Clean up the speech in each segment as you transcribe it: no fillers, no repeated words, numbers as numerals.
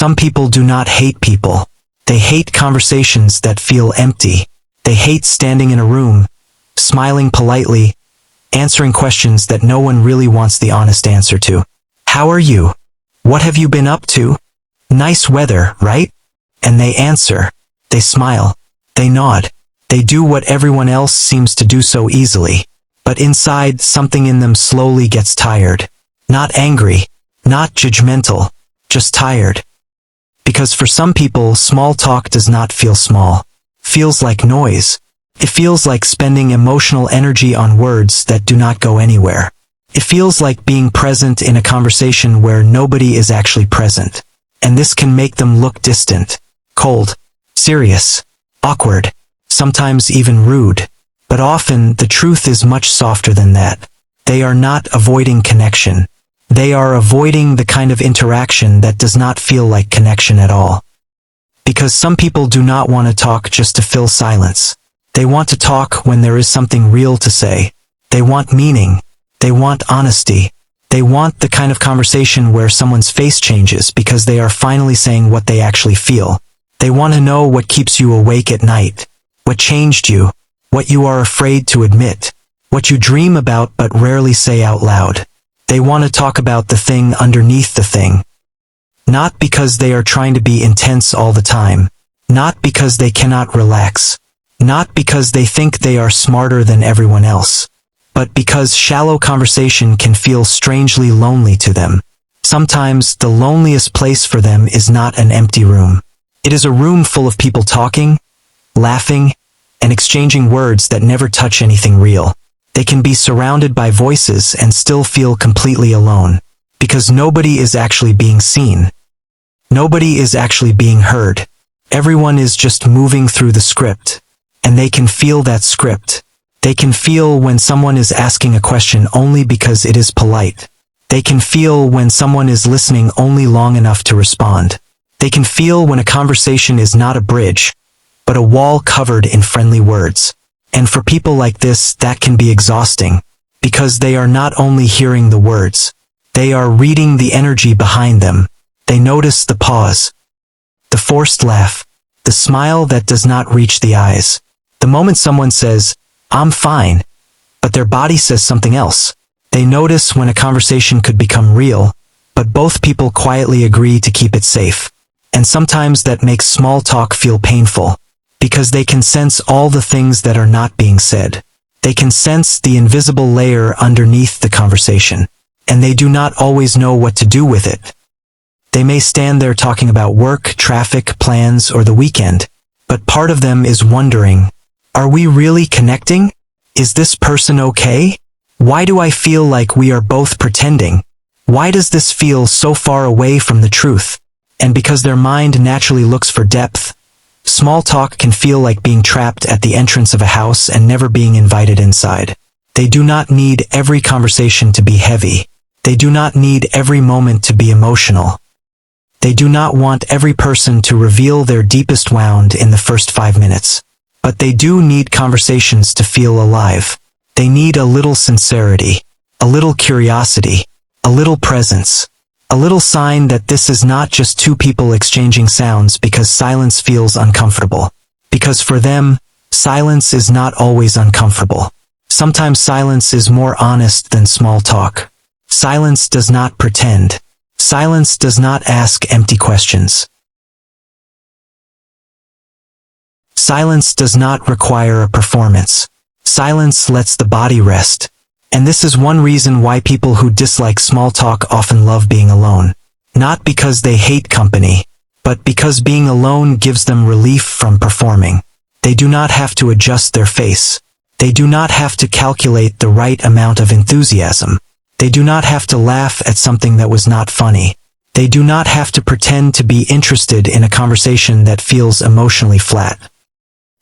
Some people do not hate people. They hate conversations that feel empty. They hate standing in a room, smiling politely, answering questions that no one really wants the honest answer to. How are you? What have you been up to? Nice weather, right? And they answer. They smile. They nod. They do what everyone else seems to do so easily. But inside, something in them slowly gets tired. Not angry, not judgmental, just tired. Because for some people, small talk does not feel small. Feels like noise. It feels like spending emotional energy on words that do not go anywhere. It feels like being present in a conversation where nobody is actually present. And this can make them look distant, cold, serious, awkward, sometimes even rude. But often, the truth is much softer than that. They are not avoiding connection. They are avoiding the kind of interaction that does not feel like connection at all. Because some people do not want to talk just to fill silence. They want to talk when there is something real to say. They want meaning. They want honesty. They want the kind of conversation where someone's face changes because they are finally saying what they actually feel. They want to know what keeps you awake at night, what changed you, what you are afraid to admit, what you dream about but rarely say out loud. They want to talk about the thing underneath the thing. Not because they are trying to be intense all the time. Not because they cannot relax. Not because they think they are smarter than everyone else. But because shallow conversation can feel strangely lonely to them. Sometimes the loneliest place for them is not an empty room. It is a room full of people talking, laughing, and exchanging words that never touch anything real. They can be surrounded by voices and still feel completely alone. Because nobody is actually being seen. Nobody is actually being heard. Everyone is just moving through the script. And they can feel that script. They can feel when someone is asking a question only because it is polite. They can feel when someone is listening only long enough to respond. They can feel when a conversation is not a bridge, but a wall covered in friendly words. And for people like this, that can be exhausting, because they are not only hearing the words, they are reading the energy behind them. They notice the pause, the forced laugh, the smile that does not reach the eyes. The moment someone says, "I'm fine," but their body says something else. They notice when a conversation could become real, but both people quietly agree to keep it safe. And sometimes that makes small talk feel painful, because they can sense all the things that are not being said. They can sense the invisible layer underneath the conversation, and they do not always know what to do with it. They may stand there talking about work, traffic, plans, or the weekend, but part of them is wondering, are we really connecting? Is this person okay? Why do I feel like we are both pretending? Why does this feel so far away from the truth? And because their mind naturally looks for depth, small talk can feel like being trapped at the entrance of a house and never being invited inside. They do not need every conversation to be heavy. They do not need every moment to be emotional. They do not want every person to reveal their deepest wound in the first 5 minutes. But they do need conversations to feel alive. They need a little sincerity, a little curiosity, a little presence, a little sign that this is not just two people exchanging sounds because silence feels uncomfortable. Because for them, silence is not always uncomfortable. Sometimes silence is more honest than small talk. Silence does not pretend. Silence does not ask empty questions. Silence does not require a performance. Silence lets the body rest. And this is one reason why people who dislike small talk often love being alone. Not because they hate company, but because being alone gives them relief from performing. They do not have to adjust their face. They do not have to calculate the right amount of enthusiasm. They do not have to laugh at something that was not funny. They do not have to pretend to be interested in a conversation that feels emotionally flat.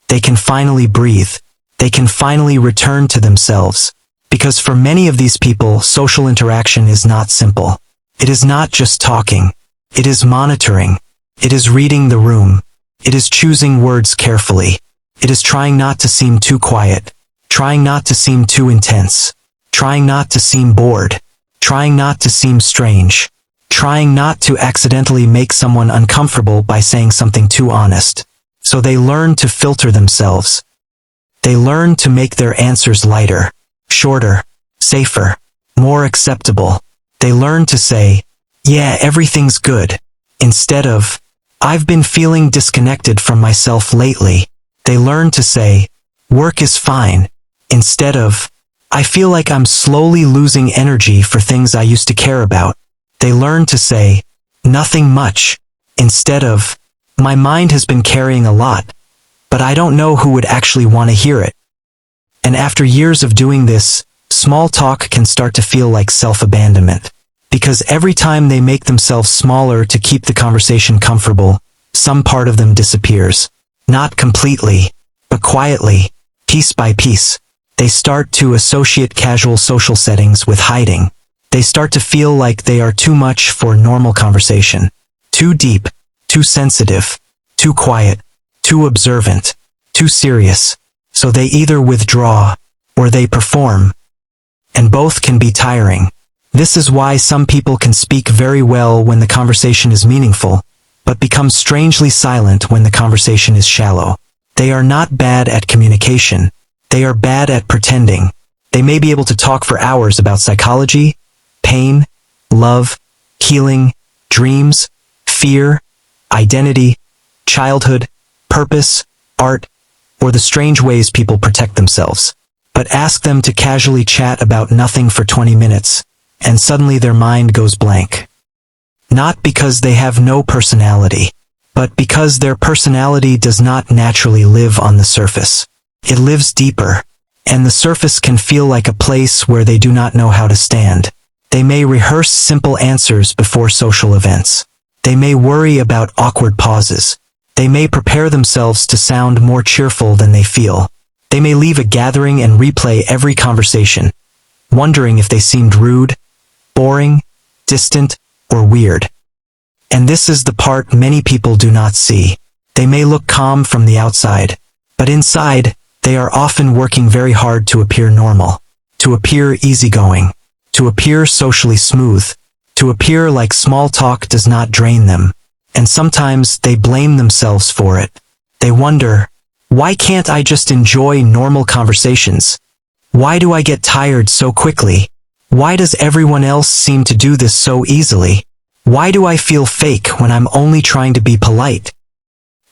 They can finally breathe. They can finally return to themselves. Because for many of these people, social interaction is not simple. It is not just talking. It is monitoring. It is reading the room. It is choosing words carefully. It is trying not to seem too quiet. Trying not to seem too intense. Trying not to seem bored. Trying not to seem strange. trying not to accidentally make someone uncomfortable by saying something too honest. So they learn to filter themselves. They learn to make their answers lighter, shorter, safer, more acceptable. They learn to say, "Yeah, everything's good," instead of, "I've been feeling disconnected from myself lately." They learn to say, "Work is fine," instead of, "I feel like I'm slowly losing energy for things I used to care about." They learn to say, "Nothing much," instead of, "My mind has been carrying a lot, but I don't know who would actually want to hear it." And after years of doing this, small talk can start to feel like self-abandonment. Because every time they make themselves smaller to keep the conversation comfortable, some part of them disappears. Not completely, but quietly, piece by piece. They start to associate casual social settings with hiding. They start to feel like they are too much for normal conversation. Too deep, too sensitive, too quiet, too observant, too serious. So they either withdraw, or they perform. And both can be tiring. This is why some people can speak very well when the conversation is meaningful, but become strangely silent when the conversation is shallow. They are not bad at communication. They are bad at pretending. They may be able to talk for hours about psychology, pain, love, healing, dreams, fear, identity, childhood, purpose, art, or the strange ways people protect themselves. But ask them to casually chat about nothing for 20 minutes, and suddenly their mind goes blank. Not because they have no personality, but because their personality does not naturally live on the surface. It lives deeper, and the surface can feel like a place where they do not know how to stand. They may rehearse simple answers before social events. They may worry about awkward pauses. They may prepare themselves to sound more cheerful than they feel. They may leave a gathering and replay every conversation, wondering if they seemed rude, boring, distant, or weird. And this is the part many people do not see. They may look calm from the outside, but inside, they are often working very hard to appear normal, to appear easygoing, to appear socially smooth, to appear like small talk does not drain them. And sometimes they blame themselves for it. They wonder, why can't I just enjoy normal conversations? Why do I get tired so quickly? Why does everyone else seem to do this so easily? Why do I feel fake when I'm only trying to be polite?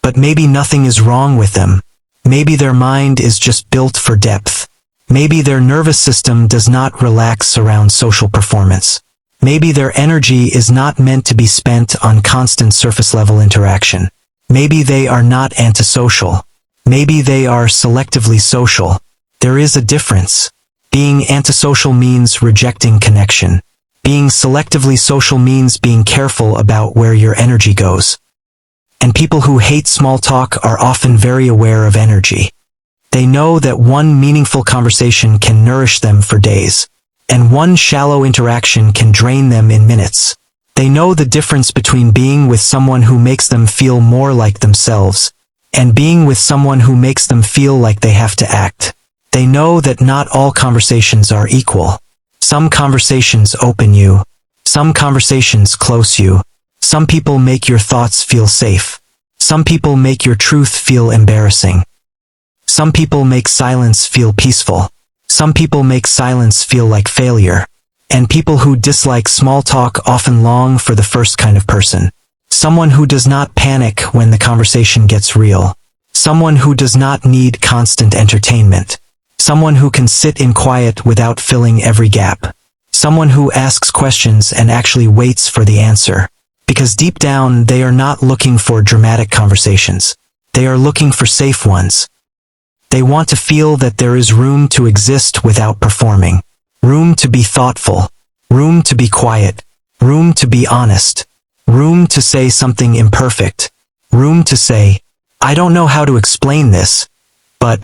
But maybe nothing is wrong with them. Maybe their mind is just built for depth. Maybe their nervous system does not relax around social performance. Maybe their energy is not meant to be spent on constant surface-level interaction. Maybe they are not antisocial. Maybe they are selectively social. There is a difference. Being antisocial means rejecting connection. Being selectively social means being careful about where your energy goes. And people who hate small talk are often very aware of energy. They know that one meaningful conversation can nourish them for days, and one shallow interaction can drain them in minutes. They know the difference between being with someone who makes them feel more like themselves, and being with someone who makes them feel like they have to act. They know that not all conversations are equal. Some conversations open you. Some conversations close you. Some people make your thoughts feel safe. Some people make your truth feel embarrassing. Some people make silence feel peaceful. Some people make silence feel like failure. And people who dislike small talk often long for the first kind of person. Someone who does not panic when the conversation gets real. Someone who does not need constant entertainment. Someone who can sit in quiet without filling every gap. Someone who asks questions and actually waits for the answer. Because deep down, they are not looking for dramatic conversations. They are looking for safe ones. They want to feel that there is room to exist without performing. Room to be thoughtful. Room to be quiet. Room to be honest. Room to say something imperfect. Room to say, I don't know how to explain this, but,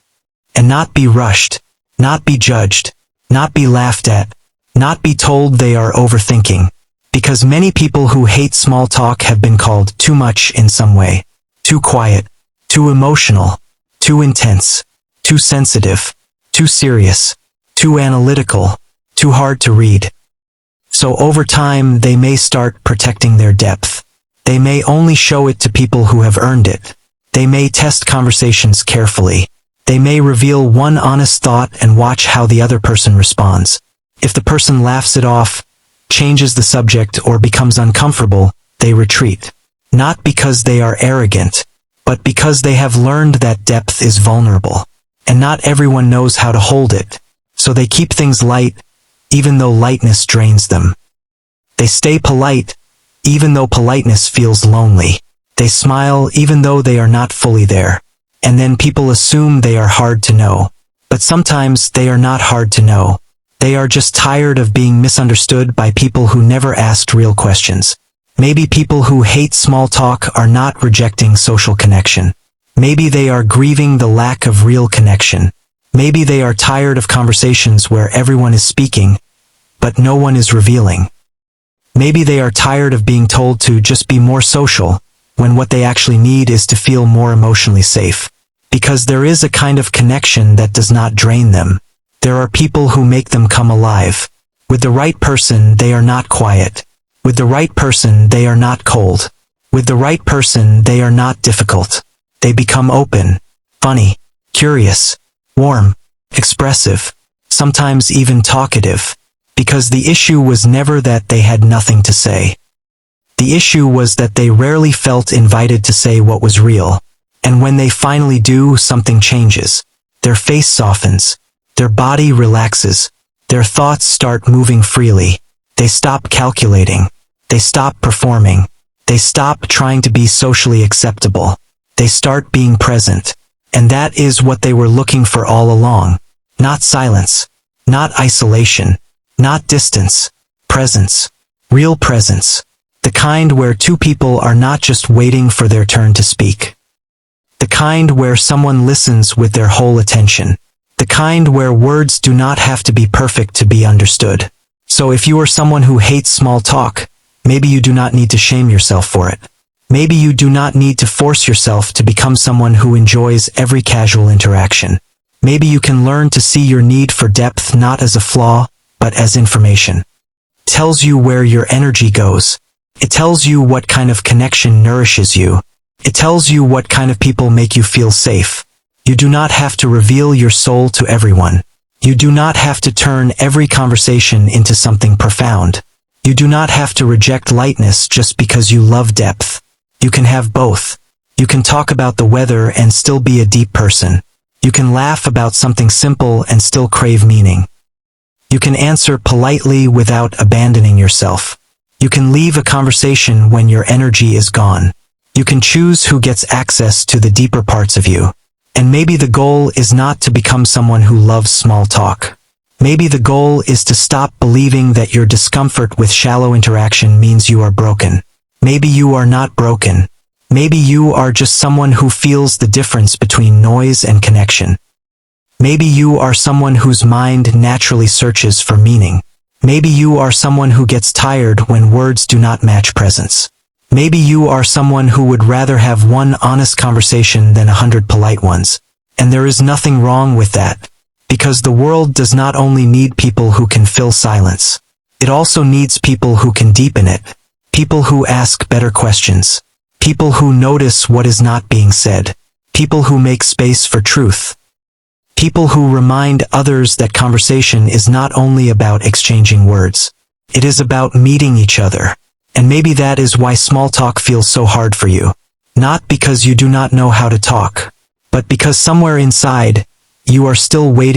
and not be rushed, not be judged, not be laughed at, not be told they are overthinking. Because many people who hate small talk have been called too much in some way. Too quiet, too emotional, too intense, too sensitive, too serious, too analytical, too hard to read. So over time, they may start protecting their depth. They may only show it to people who have earned it. They may test conversations carefully. They may reveal one honest thought and watch how the other person responds. If the person laughs it off, changes the subject, or becomes uncomfortable, they retreat. Not because they are arrogant, but because they have learned that depth is vulnerable. And not everyone knows how to hold it. So they keep things light, even though lightness drains them. They stay polite, even though politeness feels lonely. They smile even though they are not fully there. And then people assume they are hard to know. But sometimes they are not hard to know. They are just tired of being misunderstood by people who never asked real questions. Maybe people who hate small talk are not rejecting social connection. Maybe they are grieving the lack of real connection. Maybe they are tired of conversations where everyone is speaking, but no one is revealing. Maybe they are tired of being told to just be more social, when what they actually need is to feel more emotionally safe. Because there is a kind of connection that does not drain them. There are people who make them come alive. With the right person, they are not quiet. With the right person, they are not cold. With the right person, they are not difficult. They become open, funny, curious, warm, expressive, sometimes even talkative. Because the issue was never that they had nothing to say. The issue was that they rarely felt invited to say what was real. And when they finally do, something changes. Their face softens. Their body relaxes. Their thoughts start moving freely. They stop calculating. They stop performing. They stop trying to be socially acceptable. They start being present. And that is what they were looking for all along. Not silence. Not isolation. Not distance. Presence. Real presence. The kind where two people are not just waiting for their turn to speak. The kind where someone listens with their whole attention. The kind where words do not have to be perfect to be understood. So if you are someone who hates small talk, maybe you do not need to shame yourself for it. Maybe you do not need to force yourself to become someone who enjoys every casual interaction. Maybe you can learn to see your need for depth not as a flaw, but as information. It tells you where your energy goes. It tells you what kind of connection nourishes you. It tells you what kind of people make you feel safe. You do not have to reveal your soul to everyone. You do not have to turn every conversation into something profound. You do not have to reject lightness just because you love depth. You can have both. You can talk about the weather and still be a deep person. You can laugh about something simple and still crave meaning. You can answer politely without abandoning yourself. You can leave a conversation when your energy is gone. You can choose who gets access to the deeper parts of you. And maybe the goal is not to become someone who loves small talk. Maybe the goal is to stop believing that your discomfort with shallow interaction means you are broken. Maybe you are not broken. Maybe you are just someone who feels the difference between noise and connection. Maybe you are someone whose mind naturally searches for meaning. Maybe you are someone who gets tired when words do not match presence. Maybe you are someone who would rather have one honest conversation than 100 polite ones. And there is nothing wrong with that. Because the world does not only need people who can fill silence. It also needs people who can deepen it. People who ask better questions. People who notice what is not being said. People who make space for truth. People who remind others that conversation is not only about exchanging words. It is about meeting each other. And maybe that is why small talk feels so hard for you. Not because you do not know how to talk, but because somewhere inside, you are still waiting.